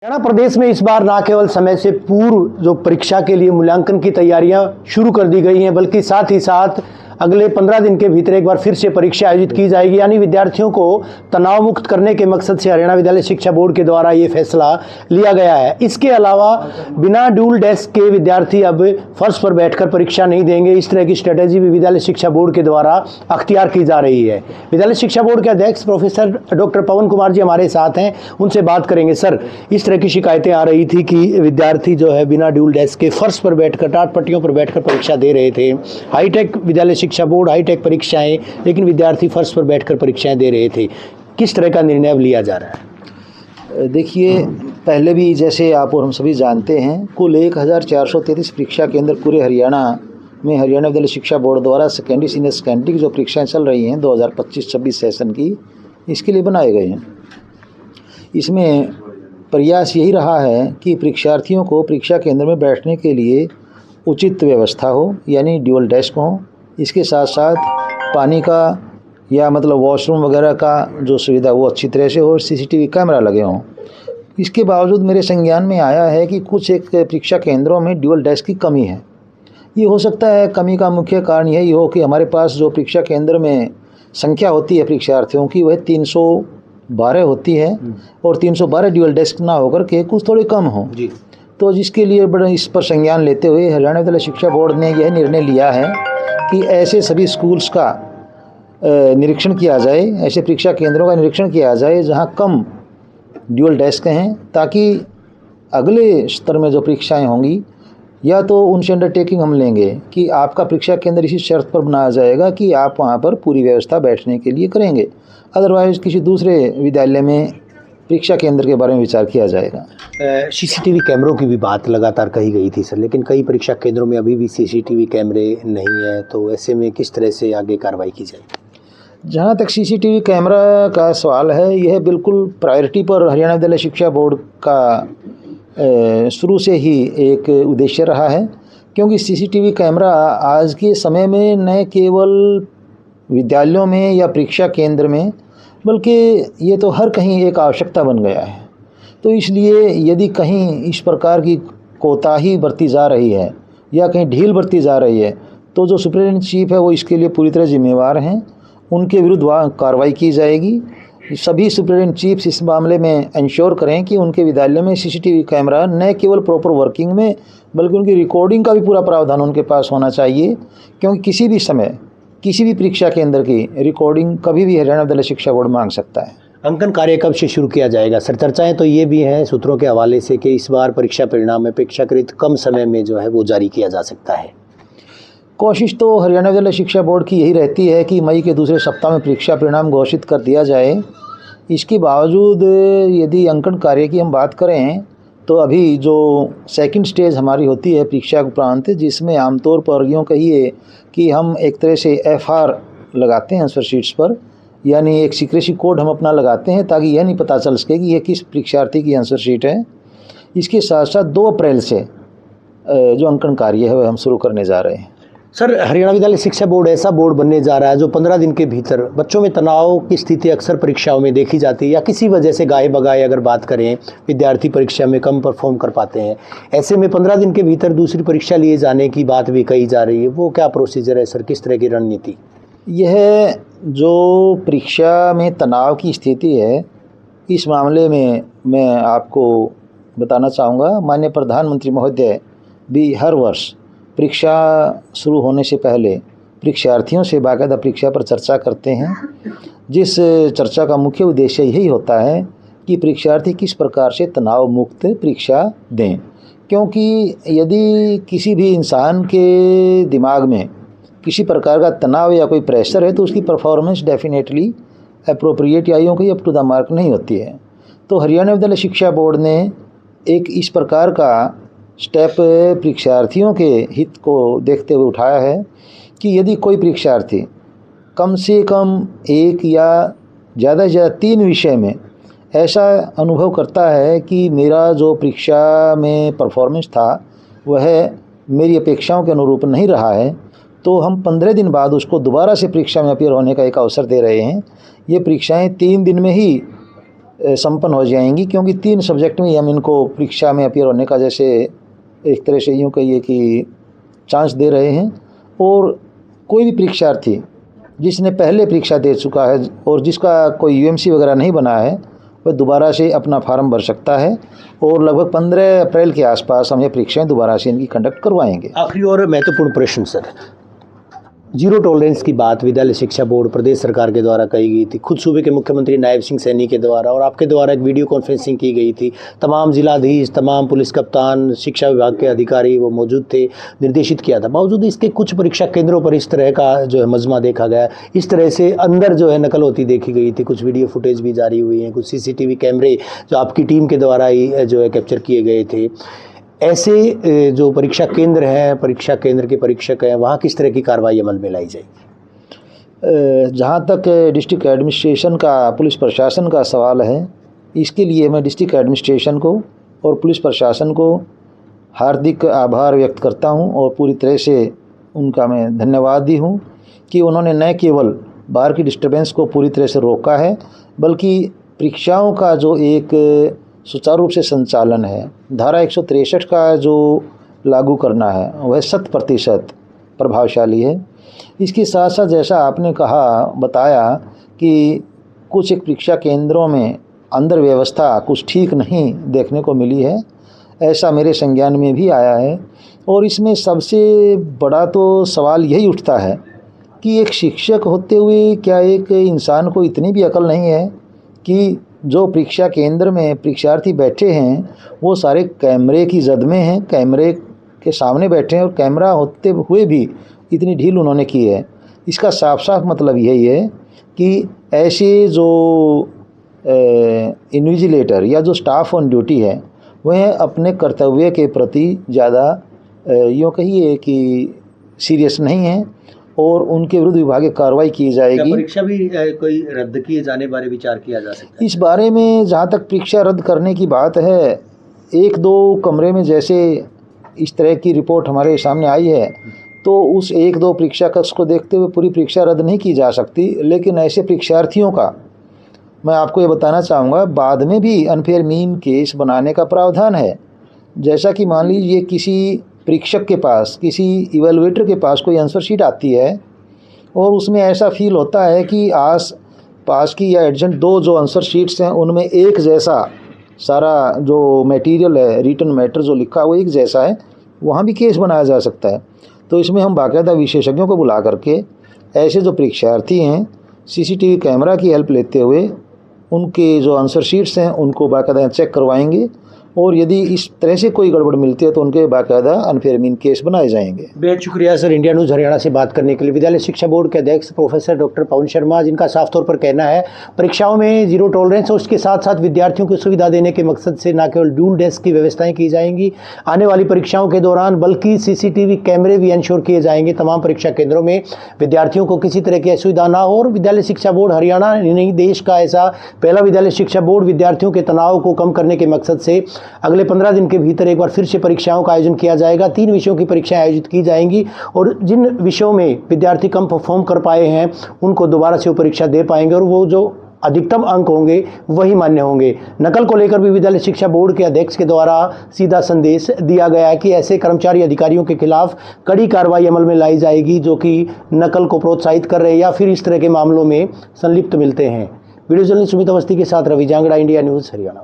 हरियाणा प्रदेश में इस बार न केवल समय से पूर्व जो परीक्षा के लिए मूल्यांकन की तैयारियां शुरू कर दी गई हैं, बल्कि साथ ही साथ अगले 15 दिन के भीतर एक बार फिर से परीक्षा आयोजित की जाएगी। यानी विद्यार्थियों को तनाव मुक्त करने के मकसद से हरियाणा विद्यालय शिक्षा बोर्ड के द्वारा ये फैसला लिया गया है। इसके अलावा बिना ड्यूल डेस्क के विद्यार्थी अब फर्श पर बैठकर परीक्षा नहीं देंगे। इस तरह की स्ट्रेटेजी भी विद्यालय शिक्षा बोर्ड के द्वारा अख्तियार की जा रही है। विद्यालय शिक्षा बोर्ड के अध्यक्ष प्रोफेसर डॉक्टर पवन कुमार जी हमारे साथ हैं, उनसे बात करेंगे। सर, इस तरह की शिकायतें आ रही थी कि विद्यार्थी जो है बिना ड्यूल डेस्क के फर्श पर बैठकर टाट पट्टियों पर बैठकर परीक्षा दे रहे थे। हाईटेक विद्यालय शिक्षा बोर्ड, हाईटेक परीक्षाएं, लेकिन विद्यार्थी फर्श पर बैठकर परीक्षाएं दे रहे थे। किस तरह का निर्णय अब लिया जा रहा है? देखिए, पहले भी जैसे आप और हम सभी जानते हैं, कुल 1433 परीक्षा केंद्र पूरे हरियाणा में हरियाणा विद्यालय शिक्षा बोर्ड द्वारा सेकेंडरी सीनियर सेकेंडरी की जो परीक्षाएं चल रही हैं 2025-26 सेशन की, इसके लिए बनाए गए हैं। इसमें प्रयास यही रहा है कि परीक्षार्थियों को परीक्षा केंद्र में बैठने के लिए उचित व्यवस्था हो, यानी ड्यूल डेस्क हो। इसके साथ साथ पानी का या मतलब वॉशरूम वगैरह का जो सुविधा वो अच्छी तरह से हो, सीसीटीवी कैमरा लगे हों। इसके बावजूद मेरे संज्ञान में आया है कि कुछ एक परीक्षा केंद्रों में ड्यूल डेस्क की कमी है। ये हो सकता है कमी का मुख्य कारण यही हो कि हमारे पास जो परीक्षा केंद्र में संख्या होती है परीक्षार्थियों की वह 312 होती है और 312 ड्यूल डेस्क ना होकर के कुछ थोड़े कम हो जी। तो जिसके लिए बड़ा इस पर संज्ञान लेते हुए हरियाणा विद्यालय शिक्षा बोर्ड ने यह निर्णय लिया है कि ऐसे सभी स्कूल्स का निरीक्षण किया जाए, ऐसे परीक्षा केंद्रों का निरीक्षण किया जाए जहां कम ड्यूल डेस्क हैं, ताकि अगले स्तर में जो परीक्षाएं होंगी या तो उनसे अंडरटेकिंग हम लेंगे कि आपका परीक्षा केंद्र इसी शर्त पर बनाया जाएगा कि आप वहां पर पूरी व्यवस्था बैठने के लिए करेंगे, अदरवाइज़ किसी दूसरे विद्यालय में परीक्षा केंद्र के बारे में विचार किया जाएगा। सीसीटीवी कैमरों की भी बात लगातार कही गई थी सर, लेकिन कई परीक्षा केंद्रों में अभी भी सीसीटीवी कैमरे नहीं है, तो ऐसे में किस तरह से आगे कार्रवाई की जाएगी? जहाँ तक सीसीटीवी कैमरा का सवाल है, यह बिल्कुल प्रायोरिटी पर हरियाणा विद्यालय शिक्षा बोर्ड का शुरू से ही एक उद्देश्य रहा है, क्योंकि सीसीटीवी कैमरा आज के समय में न केवल विद्यालयों में या परीक्षा केंद्र में, बल्कि ये तो हर कहीं एक आवश्यकता बन गया है। तो इसलिए यदि कहीं इस प्रकार की कोताही बरती जा रही है या कहीं ढील बरती जा रही है, तो जो सुप्रीटेंडेंट चीफ है वो इसके लिए पूरी तरह जिम्मेवार हैं, उनके विरुद्ध कार्रवाई की जाएगी। सभी सुप्रीटेंडेंट चीफ्स इस मामले में इंश्योर करें कि उनके विद्यालय में सीसीटीवी कैमरा न केवल प्रॉपर वर्किंग में, बल्कि उनकी रिकॉर्डिंग का भी पूरा प्रावधान उनके पास होना चाहिए, क्योंकि किसी भी समय किसी भी परीक्षा केंद्र की रिकॉर्डिंग कभी भी हरियाणा विद्यालय शिक्षा बोर्ड मांग सकता है। अंकन कार्य कब से शुरू किया जाएगा सर? चर्चाएं तो ये भी हैं सूत्रों के हवाले से कि इस बार परीक्षा परिणाम अपेक्षाकृत कम समय में जो है वो जारी किया जा सकता है। कोशिश तो हरियाणा विद्यालय शिक्षा बोर्ड की यही रहती है कि मई के दूसरे सप्ताह में परीक्षा परिणाम घोषित कर दिया जाए। इसके बावजूद यदि अंकन कार्य की हम बात करें तो अभी जो सेकंड स्टेज हमारी होती है परीक्षा उपरांत, जिसमें आमतौर पर यूँ कहिए कि हम एक तरह से FR लगाते हैं आंसर शीट्स पर, यानी एक सीक्रेसी कोड हम अपना लगाते हैं ताकि यह नहीं पता चल सके कि यह किस परीक्षार्थी की आंसर शीट है। इसके साथ साथ 2 अप्रैल से जो अंकन कार्य है वह हम शुरू करने जा रहे हैं। सर, हरियाणा विद्यालय शिक्षा बोर्ड ऐसा बोर्ड बनने जा रहा है जो 15 दिन के भीतर बच्चों में तनाव की स्थिति अक्सर परीक्षाओं में देखी जाती है, या किसी वजह से गाए बगाए अगर बात करें विद्यार्थी परीक्षा में कम परफॉर्म कर पाते हैं, ऐसे में 15 दिन के भीतर दूसरी परीक्षा लिए जाने की बात भी कही जा रही है। वो क्या प्रोसीजर है सर, किस तरह की रणनीति? यह जो परीक्षा में तनाव की स्थिति है, इस मामले में मैं आपको बताना चाहूँगा, माननीय प्रधानमंत्री महोदय भी हर वर्ष परीक्षा शुरू होने से पहले परीक्षार्थियों से बाकायदा परीक्षा पर चर्चा करते हैं, जिस चर्चा का मुख्य उद्देश्य यही होता है कि परीक्षार्थी किस प्रकार से तनाव मुक्त परीक्षा दें। क्योंकि यदि किसी भी इंसान के दिमाग में किसी प्रकार का तनाव या कोई प्रेशर है तो उसकी परफॉर्मेंस डेफिनेटली अप्रोप्रिएट या यूँ कहीं अप टू द मार्क नहीं होती है। तो हरियाणा विद्यालय शिक्षा बोर्ड ने एक इस प्रकार का स्टेप परीक्षार्थियों के हित को देखते हुए उठाया है कि यदि कोई परीक्षार्थी कम से कम 1 या ज़्यादा से ज़्यादा 3 विषय में ऐसा अनुभव करता है कि मेरा जो परीक्षा में परफॉर्मेंस था वह मेरी अपेक्षाओं के अनुरूप नहीं रहा है, तो हम 15 दिन बाद उसको दोबारा से परीक्षा में अपीयर होने का एक अवसर दे रहे हैं। ये परीक्षाएं 3 दिन में ही संपन्न हो जाएंगी, क्योंकि 3 सब्जेक्ट में हम इनको परीक्षा में अपीयर होने का जैसे एक तरह से यूँ कहिए कि चांस दे रहे हैं। और कोई भी परीक्षार्थी जिसने पहले परीक्षा दे चुका है और जिसका कोई यूएमसी वगैरह नहीं बना है, वह दोबारा से अपना फार्म भर सकता है और लगभग 15 अप्रैल के आसपास हम ये परीक्षाएं दोबारा से इनकी कंडक्ट करवाएंगे। आखिरी और महत्वपूर्ण प्रश्न सर, जीरो टॉलरेंस की बात विद्यालय शिक्षा बोर्ड प्रदेश सरकार के द्वारा कही गई थी, खुद सूबे के मुख्यमंत्री नायब सिंह सैनी के द्वारा और आपके द्वारा एक वीडियो कॉन्फ्रेंसिंग की गई थी। तमाम जिलाधीश, तमाम पुलिस कप्तान, शिक्षा विभाग के अधिकारी वो मौजूद थे, निर्देशित किया था। बावजूद इसके कुछ परीक्षा केंद्रों पर इस तरह का जो है मजमा देखा गया, इस तरह से अंदर जो है नकल होती देखी गई थी। कुछ वीडियो फुटेज भी जारी हुई हैं, कुछ CCTV कैमरे जो आपकी टीम के द्वारा ही जो है कैप्चर किए गए थे। ऐसे जो परीक्षा केंद्र हैं, परीक्षा केंद्र के परीक्षक हैं, वहाँ किस तरह की कार्रवाई अमल में लाई जाएगी? जहाँ तक डिस्ट्रिक्ट एडमिनिस्ट्रेशन का, पुलिस प्रशासन का सवाल है, इसके लिए मैं डिस्ट्रिक्ट एडमिनिस्ट्रेशन को और पुलिस प्रशासन को हार्दिक आभार व्यक्त करता हूँ और पूरी तरह से उनका मैं धन्यवादी हूँ कि उन्होंने न केवल बाहर की डिस्टर्बेंस को पूरी तरह से रोका है, बल्कि परीक्षाओं का जो एक सुचारू रूप से संचालन है, धारा 163 का जो लागू करना है, वह 100% प्रभावशाली है। इसके साथ साथ जैसा आपने बताया कि कुछ एक परीक्षा केंद्रों में अंदर व्यवस्था कुछ ठीक नहीं देखने को मिली है, ऐसा मेरे संज्ञान में भी आया है। और इसमें सबसे बड़ा तो सवाल यही उठता है कि एक शिक्षक होते हुए क्या एक इंसान को इतनी भी अकल नहीं है कि जो परीक्षा केंद्र में परीक्षार्थी बैठे हैं वो सारे कैमरे की जद में हैं, कैमरे के सामने बैठे हैं और कैमरा होते हुए भी इतनी ढील उन्होंने की है। इसका साफ साफ मतलब यही है कि ऐसे जो इन्विजिलेटर या जो स्टाफ ऑन ड्यूटी है वह अपने कर्तव्य के प्रति ज़्यादा यूँ कहिए कि सीरियस नहीं है और उनके विरुद्ध विभागीय कार्रवाई की जाएगी। परीक्षा भी कोई रद्द किए जाने बारे विचार किया जा सकता है? इस बारे में जहाँ तक परीक्षा रद्द करने की बात है, 1-2 कमरे में जैसे इस तरह की रिपोर्ट हमारे सामने आई है, तो उस 1-2 परीक्षा कक्ष को देखते हुए पूरी परीक्षा रद्द नहीं की जा सकती। लेकिन ऐसे परीक्षार्थियों का मैं आपको ये बताना चाहूँगा, बाद में भी अनफेयर मीन केस बनाने का प्रावधान है। जैसा कि मान लीजिए किसी परीक्षक के पास, किसी इवेलुएटर के पास कोई आंसर शीट आती है और उसमें ऐसा फील होता है कि आस पास की या एडजेंट 2 जो आंसर शीट्स हैं उनमें एक जैसा सारा जो मटेरियल है, रिटन मैटर जो लिखा वो एक जैसा है, वहाँ भी केस बनाया जा सकता है। तो इसमें हम बाकायदा विशेषज्ञों को बुला करके ऐसे जो परीक्षार्थी हैं CCTV कैमरा की हेल्प लेते हुए उनके जो आंसर शीट्स हैं उनको बाकायदा चेक करवाएंगे और यदि इस तरह से कोई गड़बड़ मिलती है तो उनके बाकायदा अनफेयर मीन केस बनाए जाएंगे। बेहद शुक्रिया सर इंडिया न्यूज़ हरियाणा से बात करने के लिए। विद्यालय शिक्षा बोर्ड के अध्यक्ष प्रोफेसर डॉक्टर पवन शर्मा, जिनका साफ तौर पर कहना है परीक्षाओं में जीरो टॉलरेंस और उसके साथ साथ विद्यार्थियों को सुविधा देने के मकसद से न केवल ड्यूल डेस्क की व्यवस्थाएं की जाएंगी आने वाली परीक्षाओं के दौरान, बल्कि CCTV कैमरे भी इंश्योर किए जाएंगे तमाम परीक्षा केंद्रों में, विद्यार्थियों को किसी तरह की असुविधा ना हो। और विद्यालय शिक्षा बोर्ड हरियाणा नहीं देश का ऐसा पहला विद्यालय शिक्षा बोर्ड विद्यार्थियों के तनाव को कम करने के मकसद से अगले 15 दिन के भीतर एक बार फिर से परीक्षाओं का आयोजन किया जाएगा। 3 विषयों की परीक्षाएं आयोजित की जाएंगी और जिन विषयों में विद्यार्थी कम परफॉर्म कर पाए हैं उनको दोबारा से वो परीक्षा दे पाएंगे और वो जो अधिकतम अंक होंगे वही मान्य होंगे। नकल को लेकर भी विद्यालय शिक्षा बोर्ड के अध्यक्ष के द्वारा सीधा संदेश दिया गया है कि ऐसे कर्मचारी अधिकारियों के खिलाफ कड़ी कार्रवाई अमल में लाई जाएगी जो कि नकल को प्रोत्साहित कर रहे हैं या फिर इस तरह के मामलों में संलिप्त मिलते हैं। वीडियो जर्नलिस्ट सुमित अवस्थी के साथ रवि जांगड़ा, इंडिया न्यूज़ हरियाणा।